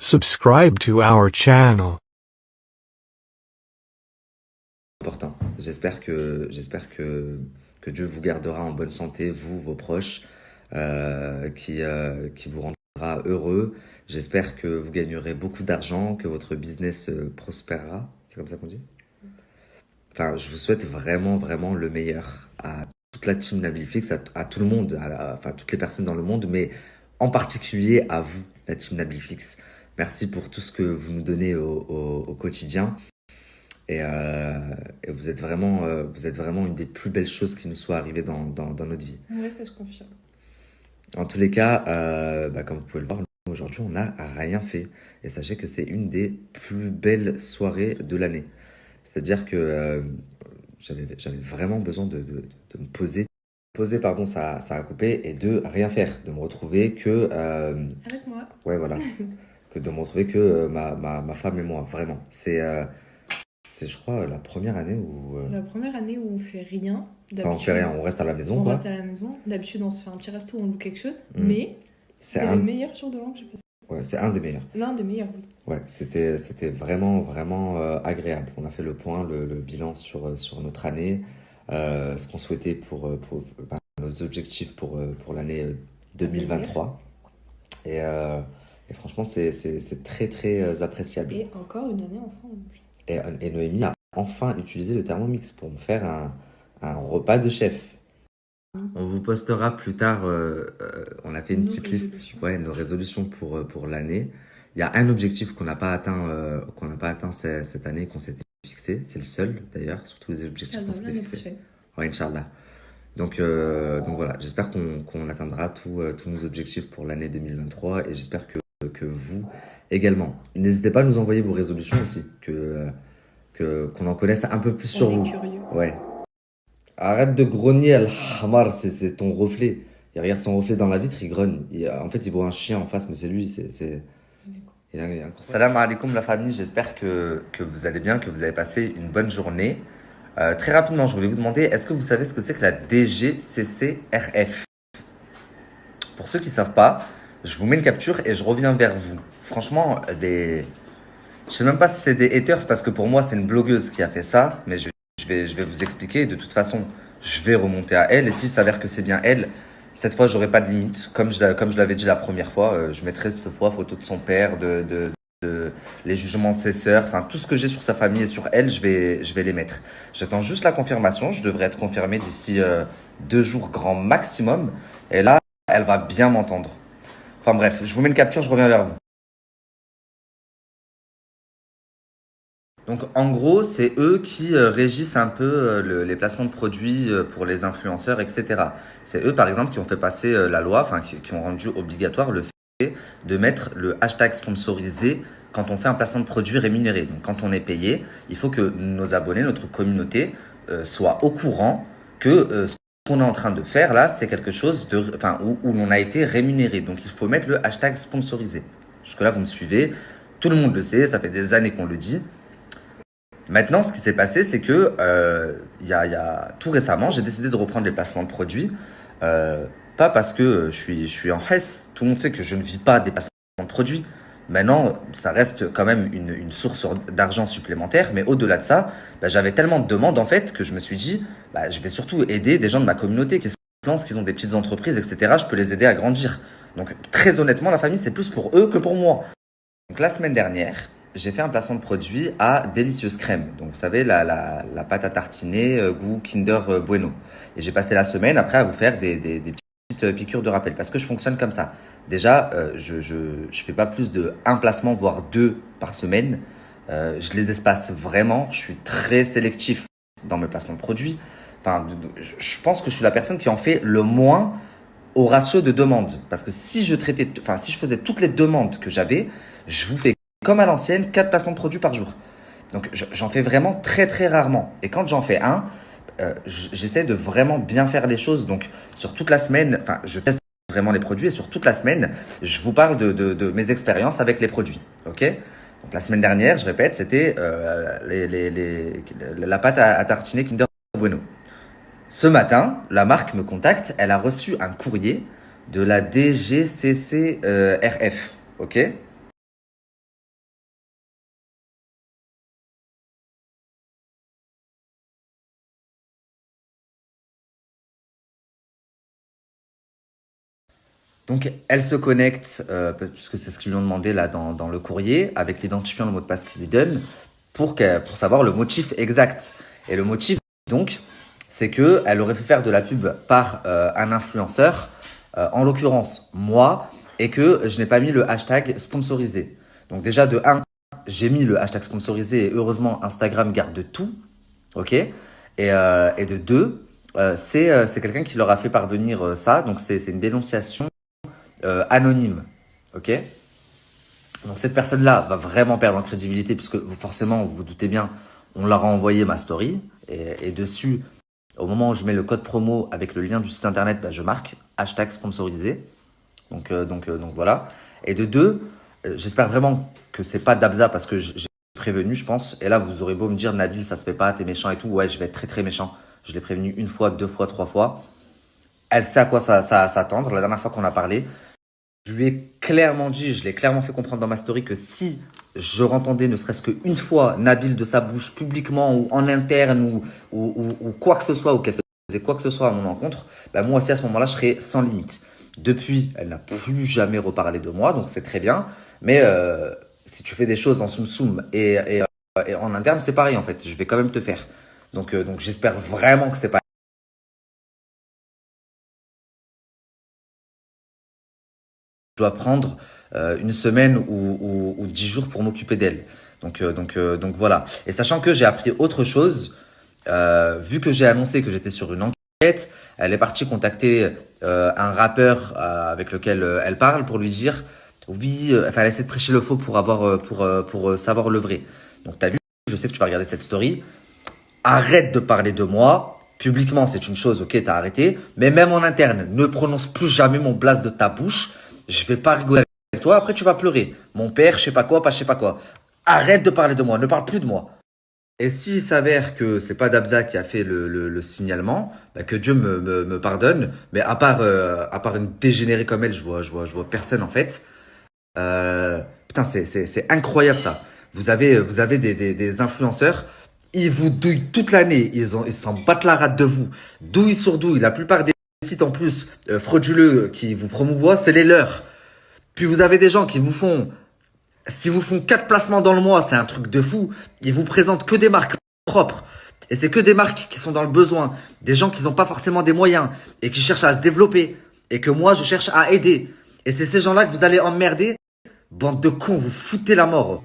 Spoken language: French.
Subscribe to our channel. Important. J'espère que Dieu vous gardera en bonne santé, vous, vos proches, qui vous rendra heureux. J'espère que vous gagnerez beaucoup d'argent, que votre business prospérera. C'est comme ça qu'on dit? Enfin, je vous souhaite vraiment, vraiment le meilleur à toute la team Nabiliflix, à tout le monde, enfin, toutes les personnes dans le monde, mais en particulier à vous, la team Nabiliflix. Merci pour tout ce que vous nous donnez au quotidien. Et vous êtes vraiment une des plus belles choses qui nous soit arrivées dans notre vie. Ouais, ça je confirme. En tous les cas, comme vous pouvez le voir, aujourd'hui, on n'a rien fait. Et sachez que c'est une des plus belles soirées de l'année. C'est-à-dire que j'avais vraiment besoin de me poser. Poser, pardon, ça a coupé, et de rien faire. De me retrouver que... Avec moi. ouais, voilà. Que de me retrouver que ma femme et moi, vraiment. C'est, je crois, la première année où... C'est la première année où on fait rien. Enfin, on fait rien, on reste à la maison, On quoi. reste à la maison. D'habitude, on se fait un petit resto, on loue quelque chose. Mm. Mais C'est c'est le meilleur jour de l'an que j'ai passé. Ouais, c'est un des meilleurs. L'un des meilleurs, oui. Ouais, c'était vraiment, vraiment agréable. On a fait le point, le bilan sur notre année, ce qu'on souhaitait pour nos objectifs pour l'année 2023. Et franchement, c'est très, très appréciable. Et encore une année ensemble. Et Noémie a enfin utilisé le Thermomix pour me faire un repas de chef. On vous postera plus tard, on a fait une Nos petite liste, résolutions. ouais, nos résolutions pour l'année. Il y a un objectif qu'on n'a pas atteint cette année, qu'on s'était fixé. C'est le seul, d'ailleurs, sur tous les objectifs qu'on s'était L'année fixés. prochaine. Ouais, Inch'Allah. Donc voilà, j'espère qu'on atteindra tous nos objectifs pour l'année 2023, et j'espère que vous également. N'hésitez pas à nous envoyer vos résolutions aussi, qu'on en connaisse un peu plus sur On vous. est curieux. Ouais. Arrête de grogner, Al-Hamar, c'est ton reflet. Il regarde son reflet dans la vitre, il grogne. En fait, il voit un chien en face, mais c'est lui. Il est incroyable. Salam alaikum la famille, j'espère que vous allez bien, que vous avez passé une bonne journée. Très rapidement, je voulais vous demander, est-ce que vous savez ce que c'est que la DGCCRF? Pour ceux qui ne savent pas, je vous mets une capture et je reviens vers vous. Franchement, je sais même pas si c'est des haters, parce que pour moi, c'est une blogueuse qui a fait ça, mais je vais vous expliquer. De toute façon, je vais remonter à elle, et s'il s'avère que c'est bien elle, cette fois, j'aurai pas de limite. Comme je l'avais dit la première fois, je mettrai cette fois photo de son père, les jugements de ses sœurs, enfin tout ce que j'ai sur sa famille et sur elle, je vais les mettre. J'attends juste la confirmation, je devrais être confirmé d'ici 2 jours grand maximum, et là, elle va bien m'entendre. Enfin bref, je vous mets une capture, je reviens vers vous. Donc en gros, c'est eux qui régissent un peu les placements de produits pour les influenceurs, etc. C'est eux, par exemple, qui ont fait passer la loi, enfin qui ont rendu obligatoire le fait de mettre le hashtag sponsorisé quand on fait un placement de produit rémunéré. Donc quand on est payé, il faut que nos abonnés, notre communauté, soient au courant que ce qu'on est en train de faire là, c'est quelque chose où l'on a été rémunéré. Donc il faut mettre le hashtag sponsorisé. Jusque-là, vous me suivez. Tout le monde le sait, ça fait des années qu'on le dit. Maintenant, ce qui s'est passé, c'est que tout récemment, j'ai décidé de reprendre les placements de produits. Pas parce que je suis en Hesse. Tout le monde sait que je ne vis pas des placements de produits. Maintenant, ça reste quand même une source d'argent supplémentaire. Mais au-delà de ça, j'avais tellement de demandes en fait que je me suis dit, je vais surtout aider des gens de ma communauté qui se lancent, qui ont des petites entreprises, etc. Je peux les aider à grandir. Donc très honnêtement, la famille, c'est plus pour eux que pour moi. Donc la semaine dernière, j'ai fait un placement de produit à Délicieuse Crème. Donc vous savez, la pâte à tartiner goût Kinder Bueno. Et j'ai passé la semaine après à vous faire des petites piqûres de rappel, parce que je fonctionne comme ça. Déjà, je fais pas plus de un placement, voire 2 par semaine. Je les espace vraiment. Je suis très sélectif dans mes placements de produits. Enfin, je pense que je suis la personne qui en fait le moins au ratio de demandes. Parce que si je faisais toutes les demandes que j'avais, je vous fais comme à l'ancienne 4 placements de produits par jour. Donc j'en fais vraiment très très rarement. Et quand j'en fais un, j'essaie de vraiment bien faire les choses. Donc sur toute la semaine, je teste vraiment les produits, et sur toute la semaine, je vous parle de mes expériences avec les produits. Ok? Donc la semaine dernière, je répète, c'était la pâte à tartiner Kinder Bueno. Ce matin, la marque me contacte, elle a reçu un courrier de la DGCCRF. Ok? Donc, elle se connecte, puisque c'est ce qu'ils lui ont demandé là dans le courrier, avec l'identifiant, le mot de passe qu'il lui donne, pour savoir le motif exact. Et le motif, donc, c'est qu'elle aurait fait faire de la pub par un influenceur, en l'occurrence moi, et que je n'ai pas mis le hashtag sponsorisé. Donc déjà, de 1, j'ai mis le hashtag sponsorisé et heureusement, Instagram garde tout. Ok. Et de 2, c'est quelqu'un qui leur a fait parvenir ça. Donc c'est une dénonciation anonyme. Ok. Donc cette personne-là va vraiment perdre en crédibilité puisque forcément, vous vous doutez bien, on leur a envoyé ma story. Et dessus, au moment où je mets le code promo avec le lien du site internet, bah, je marque hashtag sponsorisé. Donc voilà. Et de 2, j'espère vraiment que c'est pas Dabza parce que j'ai prévenu, je pense. Et là, vous aurez beau me dire, Nabil, ça se fait pas, t'es méchant et tout. Ouais, je vais être très très méchant. Je l'ai prévenu 1 fois, 2 fois, 3 fois. Elle sait à quoi ça s'attendre. La dernière fois qu'on a parlé, je lui ai clairement dit, je l'ai clairement fait comprendre dans ma story que si je entendais ne serait-ce qu'une fois Nabil de sa bouche publiquement ou en interne ou quoi que ce soit, ou qu'elle faisait quoi que ce soit à mon encontre, bah moi aussi à ce moment-là, je serais sans limite. Depuis, elle n'a plus jamais reparlé de moi, donc c'est très bien. Mais si tu fais des choses en soum-soum et en interne, c'est pareil en fait. Je vais quand même te faire. Donc j'espère vraiment que c'est pas. Je dois prendre 1 semaine ou 10 jours pour m'occuper d'elle. Donc voilà. Et sachant que j'ai appris autre chose, vu que j'ai annoncé que j'étais sur une enquête, elle est partie contacter un rappeur avec lequel elle parle pour lui dire oui, enfin elle essaie de prêcher le faux pour savoir le vrai. Donc t'as vu, je sais que tu vas regarder cette story. Arrête de parler de moi. Publiquement, c'est une chose, ok, t'as arrêté. Mais même en interne, ne prononce plus jamais mon blaze de ta bouche. Je vais pas rigoler avec toi, après tu vas pleurer. Mon père, je sais pas quoi, pas je sais pas quoi. Arrête de parler de moi, ne parle plus de moi. Et s'il s'avère que c'est pas Dabza qui a fait le signalement, bah que Dieu me pardonne. Mais à part une dégénérée comme elle, je vois personne en fait. Putain, c'est incroyable ça. Vous avez des influenceurs, ils vous douillent toute l'année, ils s'en battent la rate de vous. Douille sur douille, la plupart des sites en plus frauduleux qui vous promouvoient, c'est les leurs. Puis vous avez des gens qui vous font, si vous font 4 placements dans le mois, c'est un truc de fou. Ils vous présentent que des marques propres. Et c'est que des marques qui sont dans le besoin. Des gens qui n'ont pas forcément des moyens et qui cherchent à se développer. Et que moi, je cherche à aider. Et c'est ces gens-là que vous allez emmerder. Bande de cons, vous foutez la mort.